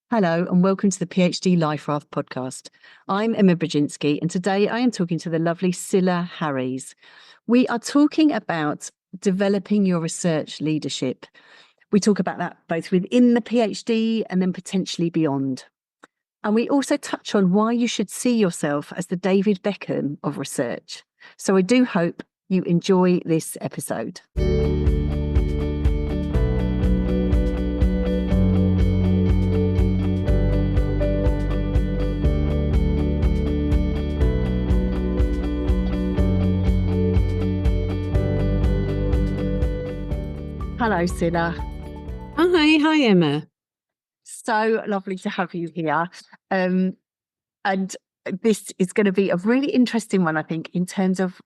Hello and welcome to the PhD Life Raft podcast. I'm Emma Brzezinski and today I am talking to the lovely Cilla Harries. We are talking about developing your research leadership. We talk about that both within the PhD and then potentially beyond. And we also touch on why you should see yourself as the David Beckham of research. So I do hope you enjoy this episode. Hello, Cilla. Hi, Emma. So lovely to have you here. And this is going to be a really interesting one, I think, in terms of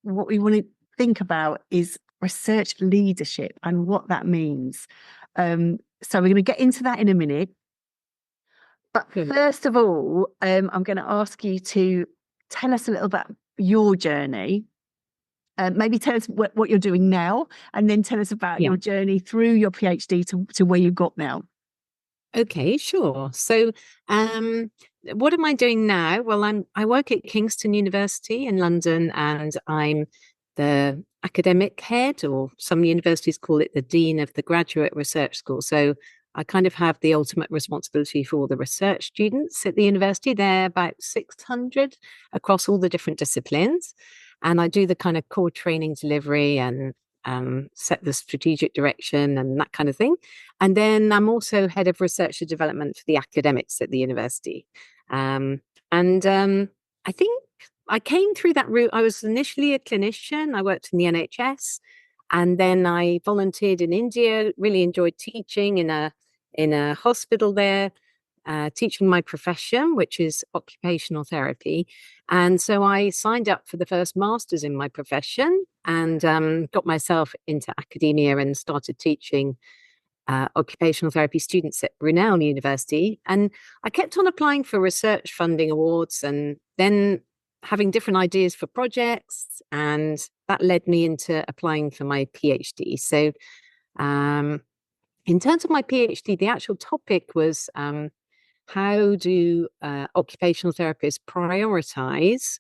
what we want to think about is research leadership and what that means. So we're going to get into that in a minute. But first of all, I'm going to ask you to tell us a little about your journey. Maybe tell us what you're doing now, and then tell us about your journey through your PhD to where you got now. Okay, sure. So, what am I doing now? Well, I work at Kingston University in London, and I'm the academic head, or some universities call it the dean of the graduate research school. So I kind of have the ultimate responsibility for all the research students at the university. They're about 600 across all the different disciplines. And I do the kind of core training delivery and set the strategic direction and that kind of thing. And then I'm also head of research and development for the academics at the university. I think I came through that route. I was initially a clinician. I worked in the NHS, and then I volunteered in India. Really enjoyed teaching in a hospital there, teaching my profession, which is occupational therapy. And so I signed up for the first master's in my profession and got myself into academia and started teaching occupational therapy students at Brunel University. And I kept on applying for research funding awards and then having different ideas for projects. And that led me into applying for my PhD. So in terms of my PhD, the actual topic was how do occupational therapists prioritize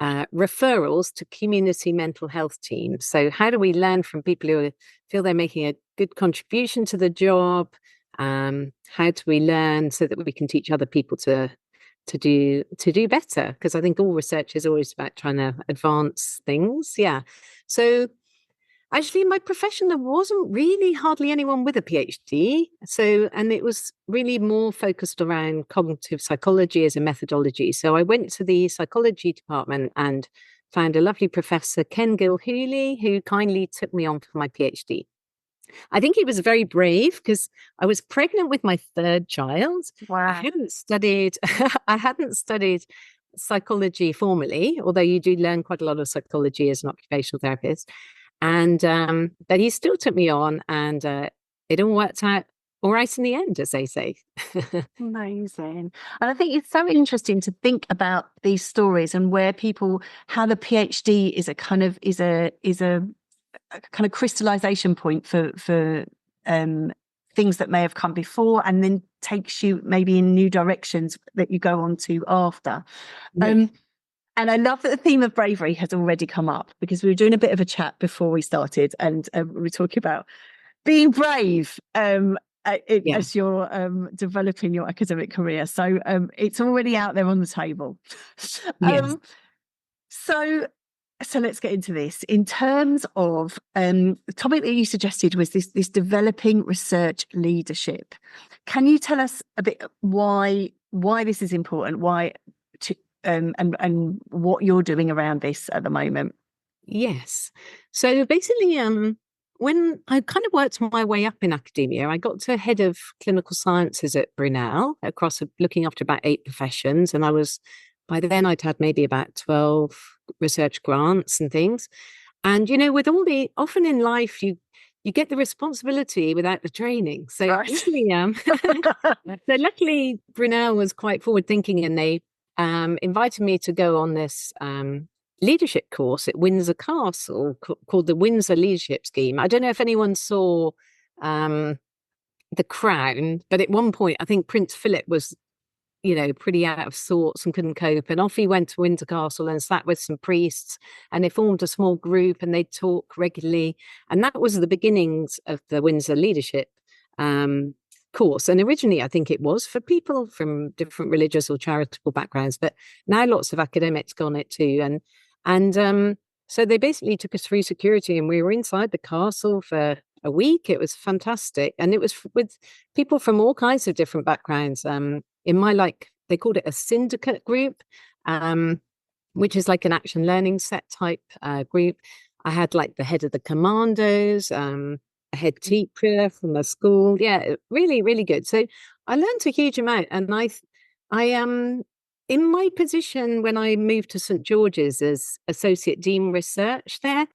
referrals to community mental health teams? So how do we learn from people who feel they're making a good contribution to the job? How do we learn so that we can teach other people to do better? Because I think all research is always about trying to advance things. Yeah. So actually, in my profession, there wasn't really hardly anyone with a PhD. And it was really more focused around cognitive psychology as a methodology. So I went to the psychology department and found a lovely professor, Ken Gilhooly, who kindly took me on for my PhD. I think he was very brave because I was pregnant with my third child. Wow. I hadn't studied psychology formally, although you do learn quite a lot of psychology as an occupational therapist. And but he still took me on, and it all worked out all right in the end, as they say. Amazing. And I think it's so interesting to think about these stories and where how the PhD is a kind of crystallization point for things that may have come before, and then takes you maybe in new directions that you go on to after. Yeah. And I love that the theme of bravery has already come up, because we were doing a bit of a chat before we started, and we were talking about being brave as you're developing your academic career. So it's already out there on the table. Yes. So let's get into this. In terms of the topic that you suggested was this developing research leadership. Can you tell us a bit why this is important? And what you're doing around this at the moment? Yes. So basically, when I kind of worked my way up in academia, I got to head of clinical sciences at Brunel, looking after about 8 professions. And by then I'd had maybe about 12 research grants and things. And, often in life, you get the responsibility without the training. So luckily, Brunel was quite forward thinking, and they invited me to go on this leadership course at Windsor Castle called the Windsor Leadership Scheme. I don't know if anyone saw the crown. But at one point, I think Prince Philip was, pretty out of sorts and couldn't cope. And off he went to Windsor Castle and sat with some priests, and they formed a small group and they'd talk regularly. And that was the beginnings of the Windsor leadership course. And originally, I think it was for people from different religious or charitable backgrounds, but now lots of academics go on it too. And so they basically took us through security, and we were inside the castle for a week. It was fantastic. And it was with people from all kinds of different backgrounds. In my, they called it a syndicate group, which is like an action learning set type group. I had like the head of the commandos, a head teacher from the school. Yeah, really, really good. So I learned a huge amount. And I in my position when I moved to St George's as Associate Dean Research there,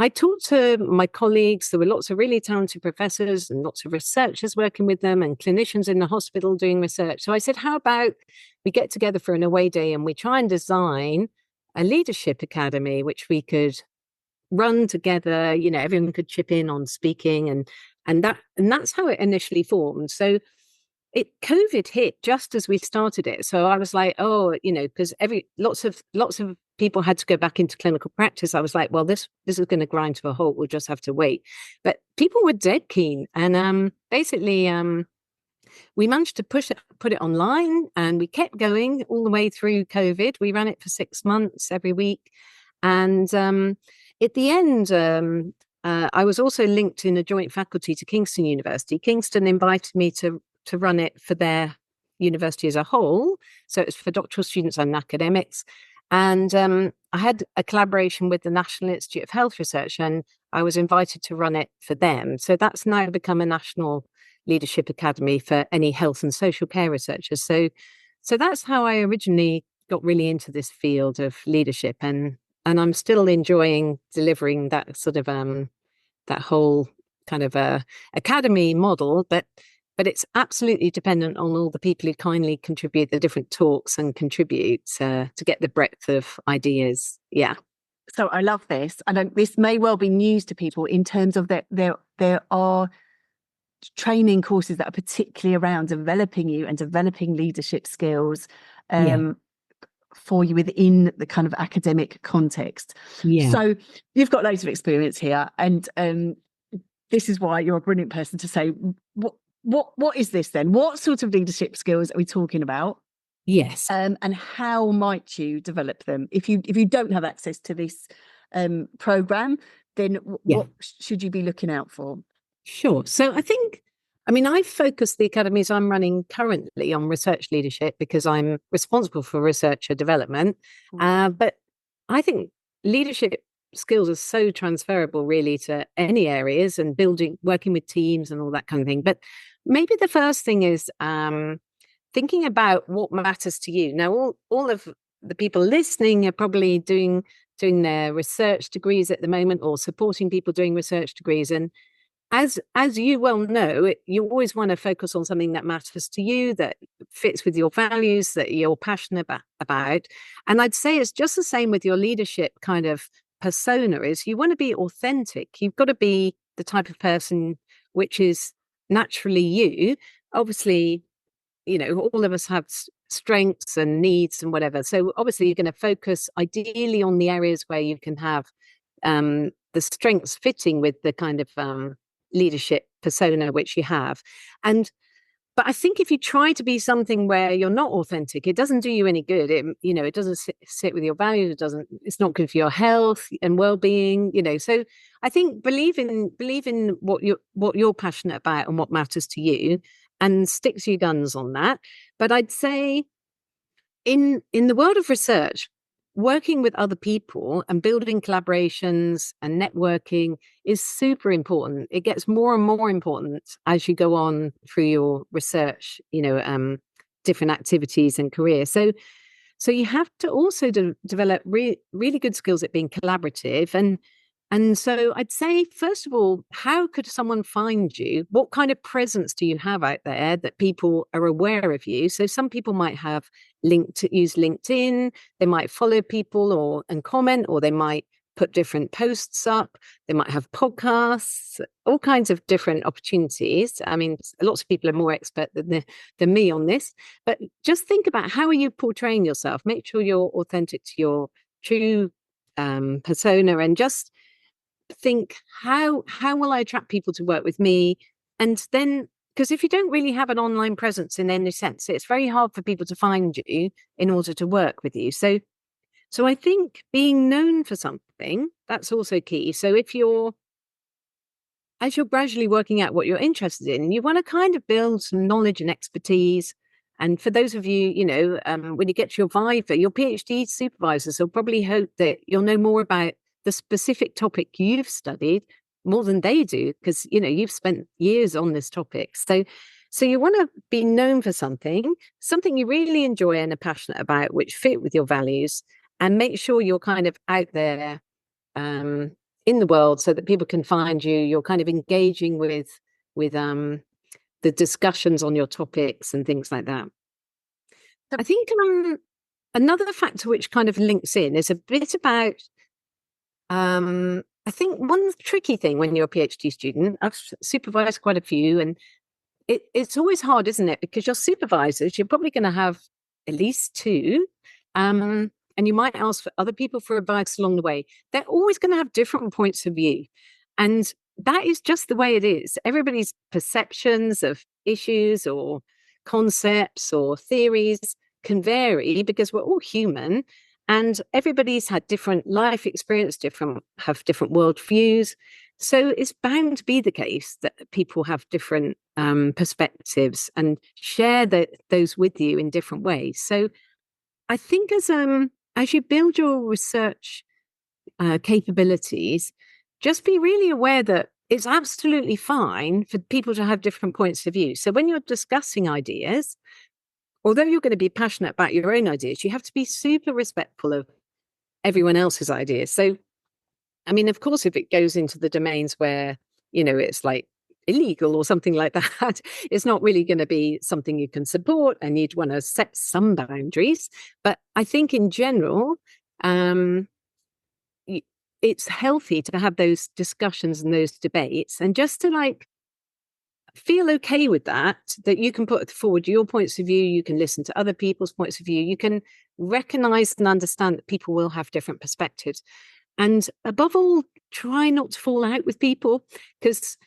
I talked to my colleagues. There were lots of really talented professors and lots of researchers working with them and clinicians in the hospital doing research. So I said, how about we get together for an away day and we try and design a leadership academy, which we could run together, everyone could chip in on speaking, and that's how it initially formed. So COVID hit just as we started it. So I was like, because lots of people had to go back into clinical practice. I was like, well, this is going to grind to a halt. We'll just have to wait. But people were dead keen, and basically, we managed to put it online, and we kept going all the way through COVID. We ran it for 6 months every week, and at the end, I was also linked in a joint faculty to Kingston University. Kingston invited me to run it for their university as a whole. So it's for doctoral students and academics. And I had a collaboration with the National Institute of Health Research, and I was invited to run it for them. So that's now become a national leadership academy for any health and social care researchers. So that's how I originally got really into this field of leadership, and I'm still enjoying delivering that sort of that whole kind of academy model, but it's absolutely dependent on all the people who kindly contribute the different talks and contribute to get the breadth of ideas. Yeah. So I love this. This may well be news to people in terms of that there are training courses that are particularly around developing you and developing leadership skills for you within the kind of academic context. Yeah. So you've got loads of experience here, and this is why you're a brilliant person to say, what is this then? What sort of leadership skills are we talking about? Yes. And how might you develop them? If you don't have access to this program, then what should you be looking out for? Sure. So I focus the academies I'm running currently on research leadership because I'm responsible for researcher development. But I think leadership skills are so transferable really to any areas, and working with teams and all that kind of thing. But maybe the first thing is thinking about what matters to you. Now, all of the people listening are probably doing their research degrees at the moment, or supporting people doing research degrees. And as you well know, you always want to focus on something that matters to you, that fits with your values, that you're passionate about. And I'd say it's just the same with your leadership kind of persona. Is you want to be authentic. You've got to be the type of person which is naturally you. Obviously, all of us have strengths and needs and whatever. So obviously you're going to focus ideally on the areas where you can have the strengths fitting with the kind of leadership persona which you have. But I think if you try to be something where you're not authentic, it doesn't do you any good. It doesn't sit with your values. It's not good for your health and well-being. So I think believe in what you're passionate about and what matters to you, and stick to your guns on that. But I'd say in the world of research, working with other people and building collaborations and networking is super important. It gets more and more important as you go on through your research, different activities and careers. So you have to also develop really good skills at being collaborative. And so I'd say, first of all, how could someone find you? What kind of presence do you have out there that people are aware of you? So some people might use LinkedIn, they might follow people and comment, or they might put different posts up. They might have podcasts, all kinds of different opportunities. I mean, lots of people are more expert than me on this, but just think about, how are you portraying yourself? Make sure you're authentic to your true persona, and just think, how will I attract people to work with me? And then, because if you don't really have an online presence in any sense, it's very hard for people to find you in order to work with you. So I think being known for something, that's also key. So as you're gradually working out what you're interested in, you want to kind of build some knowledge and expertise. And for those of you, when you get to your Viva, your PhD supervisors will probably hope that you'll know more about the specific topic you've studied more than they do, because, you've spent years on this topic. So you want to be known for something you really enjoy and are passionate about, which fit with your values, and make sure you're kind of out there in the world so that people can find you. You're kind of engaging with the discussions on your topics and things like that. I think another factor which kind of links in is a bit about, I think one tricky thing when you're a PhD student, I've supervised quite a few, and it's always hard, isn't it? Because your supervisors, you're probably going to have at least two, and you might ask for other people for advice along the way. They're always going to have different points of view. And that is just the way it is. Everybody's perceptions of issues or concepts or theories can vary, because we're all human, and everybody's had different life experience, have different world views. So it's bound to be the case that people have different perspectives and share those with you in different ways. So I think as you build your research capabilities, just be really aware that it's absolutely fine for people to have different points of view. So when you're discussing ideas, although you're going to be passionate about your own ideas, you have to be super respectful of everyone else's ideas. So, I mean, of course, if it goes into the domains where, it's like illegal or something like that, it's not really going to be something you can support, and you'd want to set some boundaries. But I think in general, it's healthy to have those discussions and those debates, and just to feel okay with that you can put forward your points of view, you can listen to other people's points of view, you can recognize and understand that people will have different perspectives. And above all, try not to fall out with people, because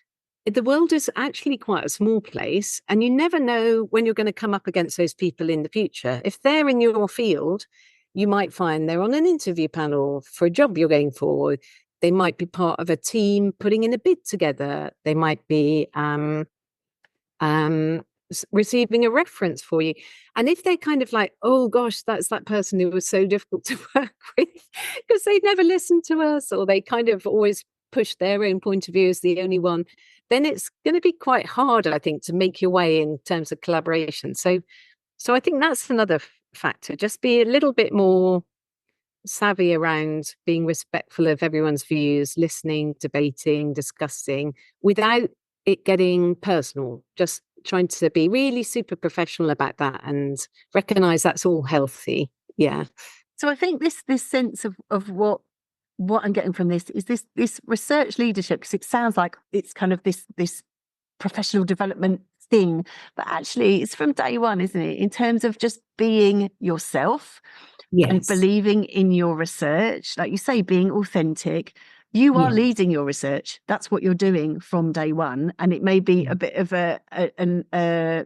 the world is actually quite a small place, and you never know when you're going to come up against those people in the future. If they're in your field, you might find they're on an interview panel for a job you're going for. They might be part of a team putting in a bid together. They might be receiving a reference for you. And if they're kind of like, oh gosh, that's that person who was so difficult to work with because they never listened to us, or they kind of always push their own point of view as the only one, then it's going to be quite hard, I think, to make your way in terms of collaboration. So I think that's another factor. Just be a little bit more savvy around being respectful of everyone's views, listening, debating, discussing, without it getting personal. Just trying to be really super professional about that and recognize that's all healthy. Yeah. So I think this sense of what I'm getting from this is this research leadership, because it sounds like it's kind of this professional development thing, but actually it's from day one, isn't it? In terms of just being yourself, yes, and believing in your research, like you say, being authentic. You are leading your research. That's what you're doing from day one. And it may be a bit of a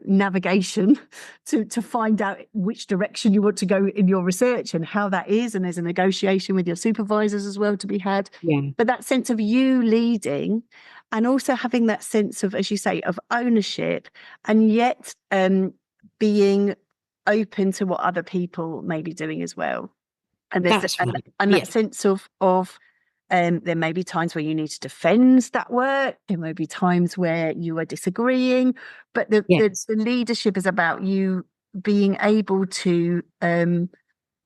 navigation to find out which direction you want to go in your research and how that is. And there's a negotiation with your supervisors as well to be had. Yeah. But that sense of you leading, and also having that sense of, as you say, of ownership, and yet being open to what other people may be doing as well. And there's that sense of there may be times where you need to defend that work. There may be times where you are disagreeing, but the leadership is about you being able to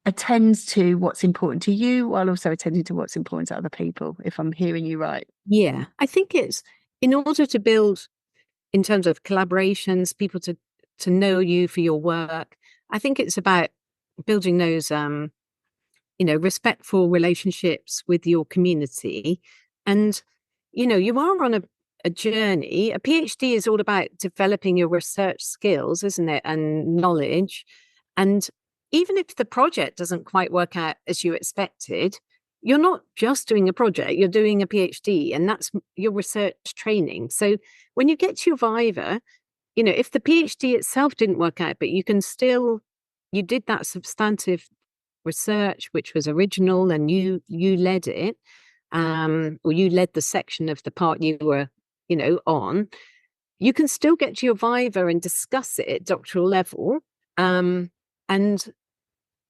attend to what's important to you while also attending to what's important to other people, if I'm hearing you right. Yeah, I think it's in order to build, in terms of collaborations, people to know you for your work. I think it's about building those respectful relationships with your community. And, you are on a journey. A PhD is all about developing your research skills, isn't it? And knowledge. And even if the project doesn't quite work out as you expected, you're not just doing a project, you're doing a PhD, and that's your research training. So when you get to your Viva, if the PhD itself didn't work out, but you did that substantive research, which was original, and you led it, or you led the section of the part you were, on, you can still get to your Viva and discuss it at doctoral level, and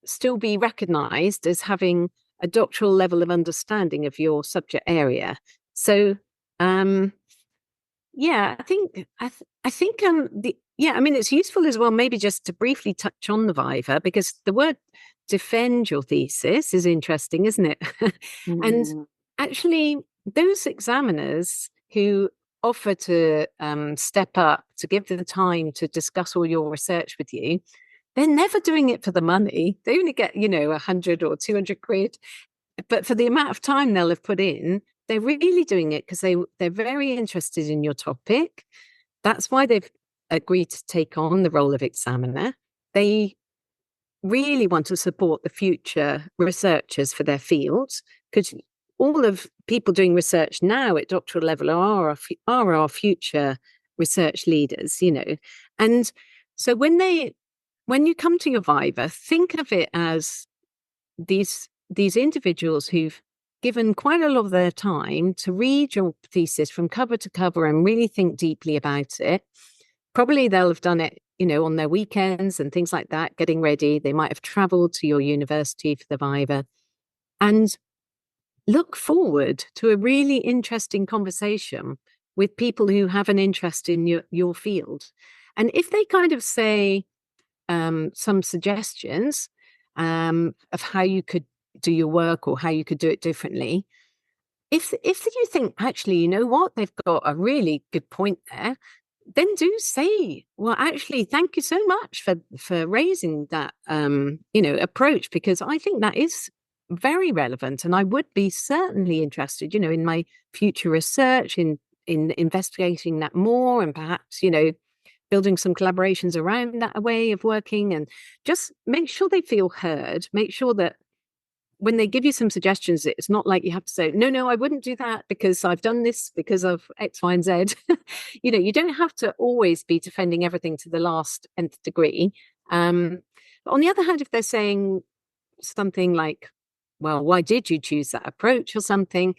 still be recognized as having a doctoral level of understanding of your subject area. So, yeah, I think it's useful as well, maybe just to briefly touch on the Viva, because the word defend your thesis is interesting, isn't it? And actually, those examiners who offer to step up, to give the time to discuss all your research with you, they're never doing it for the money. They only get, 100 or 200 quid. But for the amount of time they'll have put in, they're really doing it because they're very interested in your topic. That's why they've agreed to take on the role of examiner. They really want to support the future researchers for their fields, because all of people doing research now at doctoral level are our future research leaders, And so when you come to your Viva, think of it as these individuals who've given quite a lot of their time to read your thesis from cover to cover and really think deeply about it. Probably they'll have done it, on their weekends and things like that, getting ready. They might have traveled to your university for the Viva, and look forward to a really interesting conversation with people who have an interest in your field. And if they kind of say some suggestions of how you could do your work or how you could do it differently, if you think, actually, you know what, they've got a really good point there, then do say, well, actually, thank you so much for raising that approach, because I think that is very relevant, and I would be certainly interested, in my future research, in investigating that more, and perhaps, building some collaborations around that way of working. And just make sure they feel heard. Make sure that when they give you some suggestions, it's not like you have to say, no, I wouldn't do that because I've done this because of X, Y, and Z. You don't have to always be defending everything to the last nth degree. But on the other hand, if they're saying something like, well, why did you choose that approach, or something,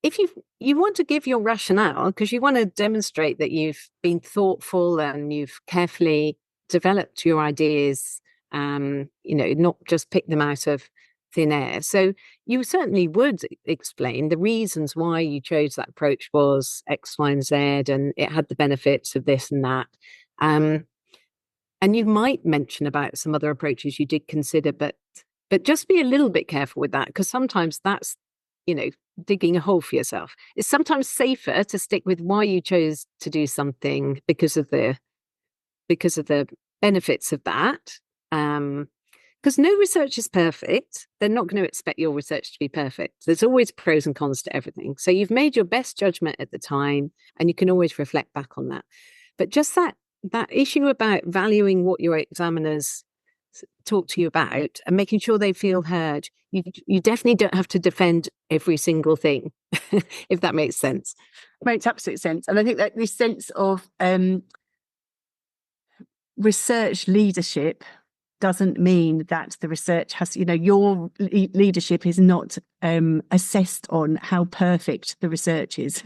if you want to give your rationale, because you want to demonstrate that you've been thoughtful and you've carefully developed your ideas, not just pick them out of thin air. So you certainly would explain the reasons why you chose that approach was X, Y, and Z, and it had the benefits of this and that. And you might mention about some other approaches you did consider, but just be a little bit careful with that, because sometimes that's, digging a hole for yourself. It's sometimes safer to stick with why you chose to do something because of the benefits of that. Because no research is perfect. They're not going to expect your research to be perfect. There's always pros and cons to everything. So you've made your best judgment at the time, and you can always reflect back on that. But just that issue about valuing what your examiners talk to you about and making sure they feel heard. You definitely don't have to defend every single thing, if that makes sense. Makes absolute sense. And I think that this sense of research leadership doesn't mean that the research has, your leadership is not assessed on how perfect the research is.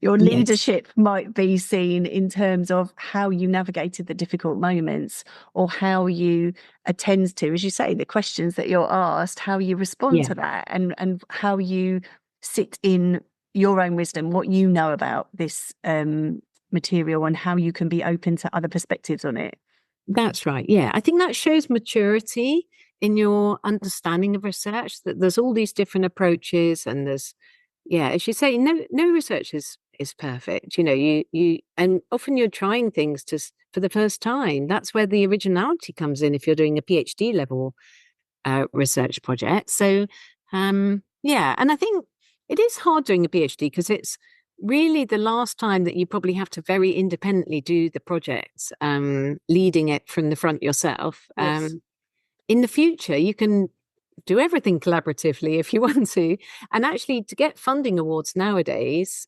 Your leadership might be seen in terms of how you navigated the difficult moments, or how you attend to, as you say, the questions that you're asked, how you respond to that, and how you sit in your own wisdom, what you know about this material, and how you can be open to other perspectives on it. That's right. Yeah, I think that shows maturity in your understanding of research, that there's all these different approaches, and there's, as you say, no research is perfect. You and often you're trying things for the first time. That's where the originality comes in if you're doing a PhD level research project. So yeah, and I think it is hard doing a PhD because it's really the last time that you probably have to very independently do the project, leading it from the front yourself. Yes. In the future, you can do everything collaboratively if you want to. And actually, to get funding awards nowadays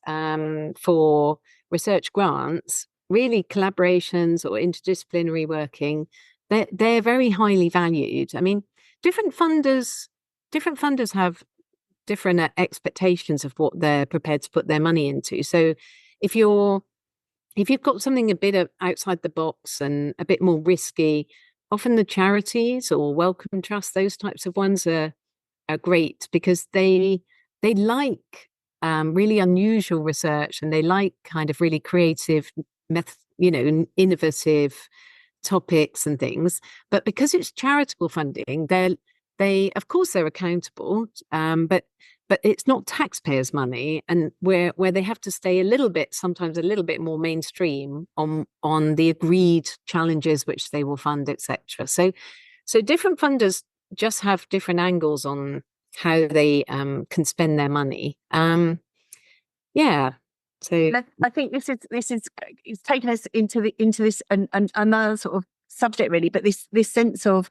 for research grants, really collaborations or interdisciplinary working, they're very highly valued. I mean, different funders have different expectations of what they're prepared to put their money into. So if you've got something a bit outside the box and a bit more risky, often the charities or Wellcome Trust, those types of ones are great because they like really unusual research, and they like kind of really creative innovative topics and things. But because it's charitable funding, they of course they're accountable, but it's not taxpayers' money, and where they have to stay sometimes a little bit more mainstream on the agreed challenges which they will fund, etc. So different funders just have different angles on how they can spend their money. Yeah. So I think this is it's taken us into this and another sort of subject really, but this sense of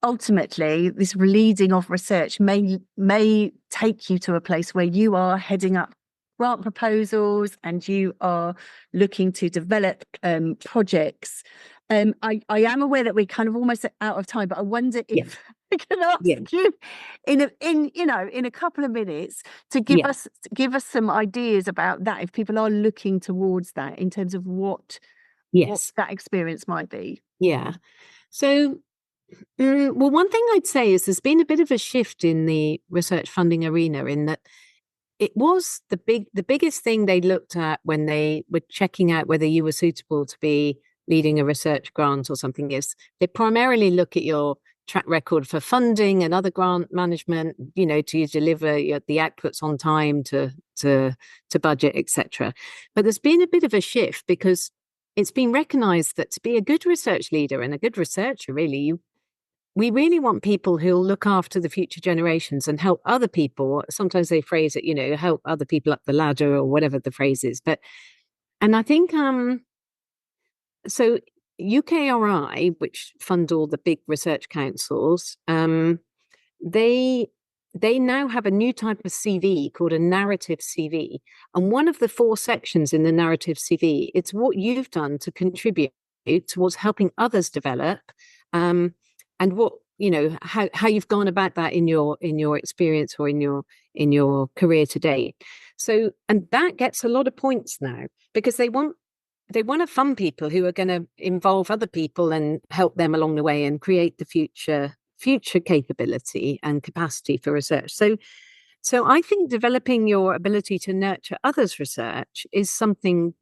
ultimately this leading of research may take you to a place where you are heading up grant proposals and you are looking to develop projects. I am aware that we're kind of almost out of time, but I wonder if I can ask you in a couple of minutes to give us some ideas about that, if people are looking towards that in terms of what that experience might be. Yeah. So well, one thing I'd say is there's been a bit of a shift in the research funding arena, in that it was the biggest thing they looked at when they were checking out whether you were suitable to be leading a research grant or something, is they primarily look at your track record for funding and other grant management, do you deliver the outputs on time to budget, etc. But there's been a bit of a shift because it's been recognized that to be a good research leader and a good researcher, really, we really want people who'll look after the future generations and help other people. Sometimes they phrase it, help other people up the ladder or whatever the phrase is. And I think, so UKRI, which fund all the big research councils, they now have a new type of CV called a narrative CV. And one of the 4 sections in the narrative CV, it's what you've done to contribute towards helping others develop, and what how you've gone about that in your experience or in your career to date. So, and that gets a lot of points now because they want to fund people who are going to involve other people and help them along the way and create the future capability and capacity for research. So I think developing your ability to nurture others' research is something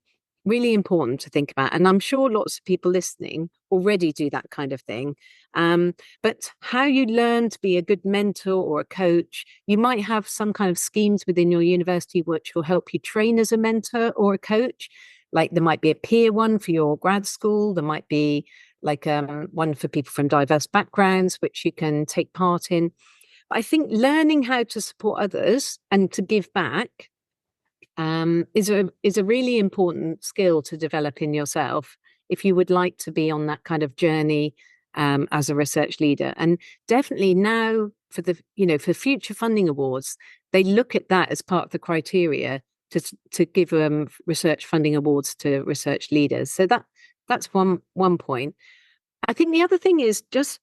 really important to think about. And I'm sure lots of people listening already do that kind of thing. But how you learn to be a good mentor or a coach, you might have some kind of schemes within your university which will help you train as a mentor or a coach. Like there might be a peer one for your grad school. There might be like one for people from diverse backgrounds, which you can take part in. But I think learning how to support others and to give back is a really important skill to develop in yourself if you would like to be on that kind of journey as a research leader. And definitely now for for future funding awards, they look at that as part of the criteria to give research funding awards to research leaders. So that's one point. I think the other thing is just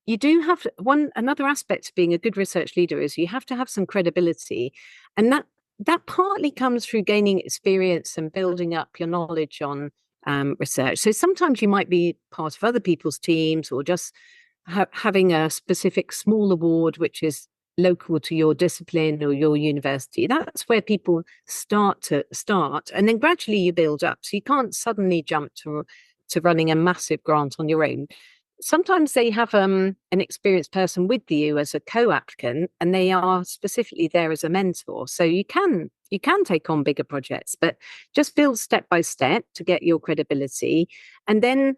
you do have another aspect of being a good research leader is you have to have some credibility, and that partly comes through gaining experience and building up your knowledge on research. So sometimes you might be part of other people's teams or just having a specific small award which is local to your discipline or your university. That's where people start, and then gradually you build up. So you can't suddenly jump to running a massive grant on your own. Sometimes they have an experienced person with you as a co-applicant, and they are specifically there as a mentor. So you can take on bigger projects, but just build step by step to get your credibility. And then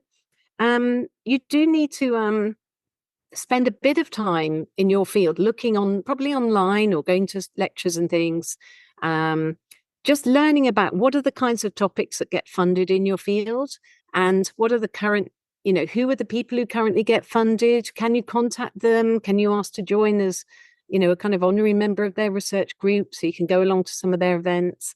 you do need to spend a bit of time in your field looking on, probably online or going to lectures and things, just learning about what are the kinds of topics that get funded in your field, and what are the current, who are the people who currently get funded? Can you contact them? Can you ask to join as, a kind of honorary member of their research group so you can go along to some of their events?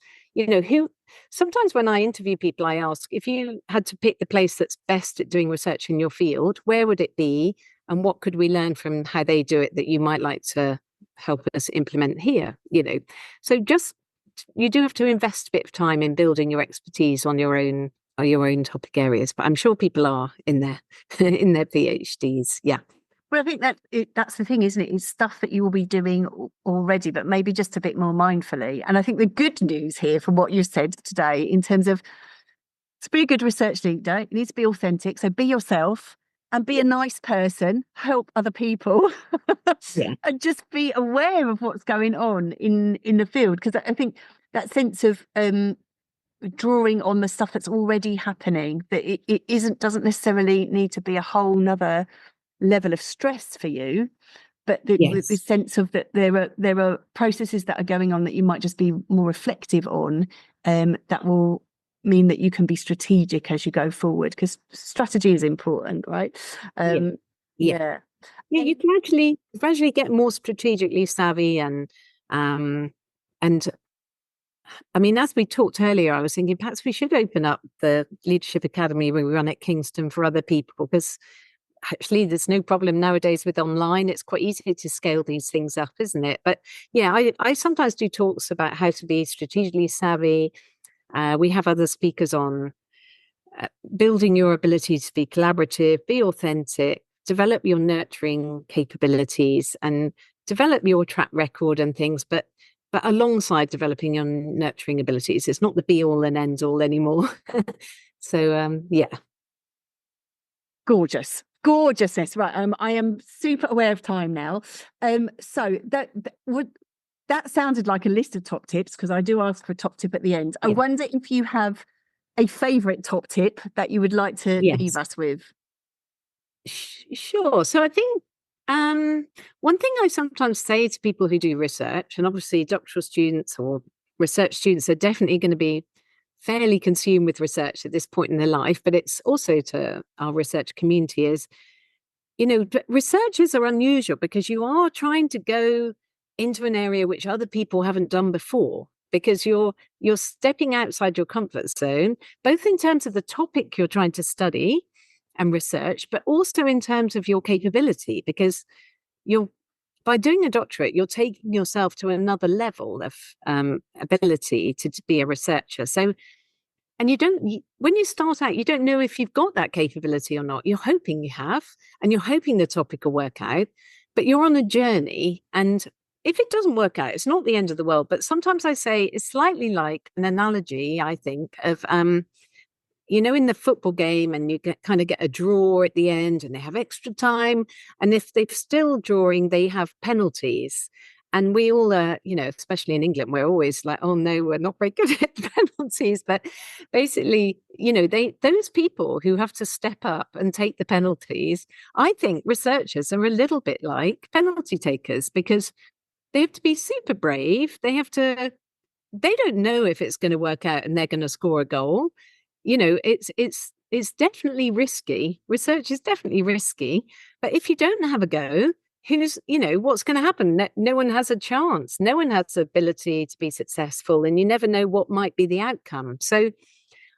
Sometimes when I interview people, I ask, if you had to pick the place that's best at doing research in your field, where would it be? And what could we learn from how they do it that you might like to help us implement here? So just, you do have to invest a bit of time in building your expertise on your own topic areas, but I'm sure people are in their in their PhDs. Yeah. Well, I think that's the thing, isn't it? It's stuff that you will be doing already, but maybe just a bit more mindfully. And I think the good news here from what you said today, in terms of, to be a good research leader, you need to be authentic. So be yourself and be a nice person, help other people, and just be aware of what's going on in the field. Because I think that sense of drawing on the stuff that's already happening, that it doesn't necessarily need to be a whole nother level of stress for you, but the sense of that there are processes that are going on that you might just be more reflective on, that will mean that you can be strategic as you go forward, because strategy is important, right? You can gradually get more strategically savvy, and I mean, as we talked earlier, I was thinking perhaps we should open up the Leadership Academy we run at Kingston for other people, because actually there's no problem nowadays with online. It's quite easy to scale these things up, isn't it? But yeah, I sometimes do talks about how to be strategically savvy. We have other speakers on building your ability to be collaborative, be authentic, develop your nurturing capabilities, and develop your track record and things, but alongside developing your nurturing abilities. It's not the be all and end all anymore. So Gorgeousness, right? I am super aware of time now. So that sounded like a list of top tips, because I do ask for a top tip at the end. I wonder if you have a favorite top tip that you would like to leave us with. Sure. So I think one thing I sometimes say to people who do research, and obviously doctoral students or research students are definitely going to be fairly consumed with research at this point in their life, but it's also to our research community, is, researchers are unusual because you are trying to go into an area which other people haven't done before, because you're stepping outside your comfort zone, both in terms of the topic you're trying to study and research, but also in terms of your capability, because by doing a doctorate, you're taking yourself to another level of ability to be a researcher. So, and when you start out, you don't know if you've got that capability or not. You're hoping you have, and you're hoping the topic will work out, but you're on a journey. And if it doesn't work out, it's not the end of the world. But sometimes I say it's slightly like an analogy, I think, of in the football game, and you kind of get a draw at the end, and they have extra time. And if they're still drawing, they have penalties. And we all are, especially in England, we're always like, oh no, we're not very good at penalties. But basically, those people who have to step up and take the penalties, I think researchers are a little bit like penalty takers, because they have to be super brave. They don't know if it's going to work out and they're going to score a goal. It's definitely risky. Research is definitely risky, but if you don't have a go, what's going to happen? No one has a chance. No one has the ability to be successful, and you never know what might be the outcome. So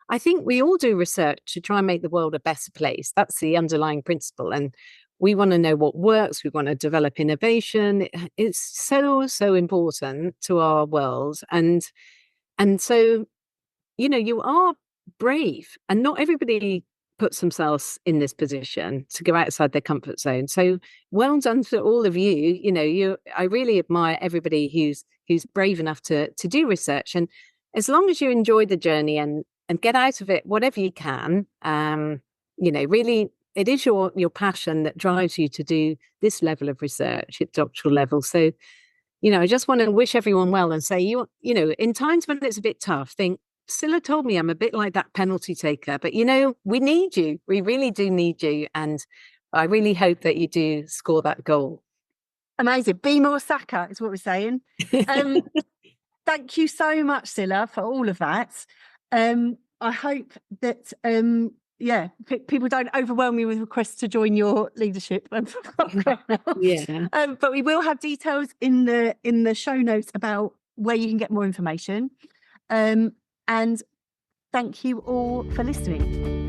I think we all do research to try and make the world a better place. That's the underlying principle. And we want to know what works. We want to develop innovation. It's so, so important to our world. And so, you are brave, and not everybody puts themselves in this position to go outside their comfort zone. So well done to all of you. I really admire everybody who's brave enough to do research. And as long as you enjoy the journey and get out of it whatever you can, really it is your passion that drives you to do this level of research at doctoral level. So, I just want to wish everyone well and say, in times when it's a bit tough, think, Cilla told me I'm a bit like that penalty taker, but we need you. We really do need you. And I really hope that you do score that goal. Amazing. Be more Saka is what we're saying. Thank you so much, Cilla, for all of that. I hope that people don't overwhelm me with requests to join your leadership program. Yeah. But we will have details in the show notes about where you can get more information. And thank you all for listening.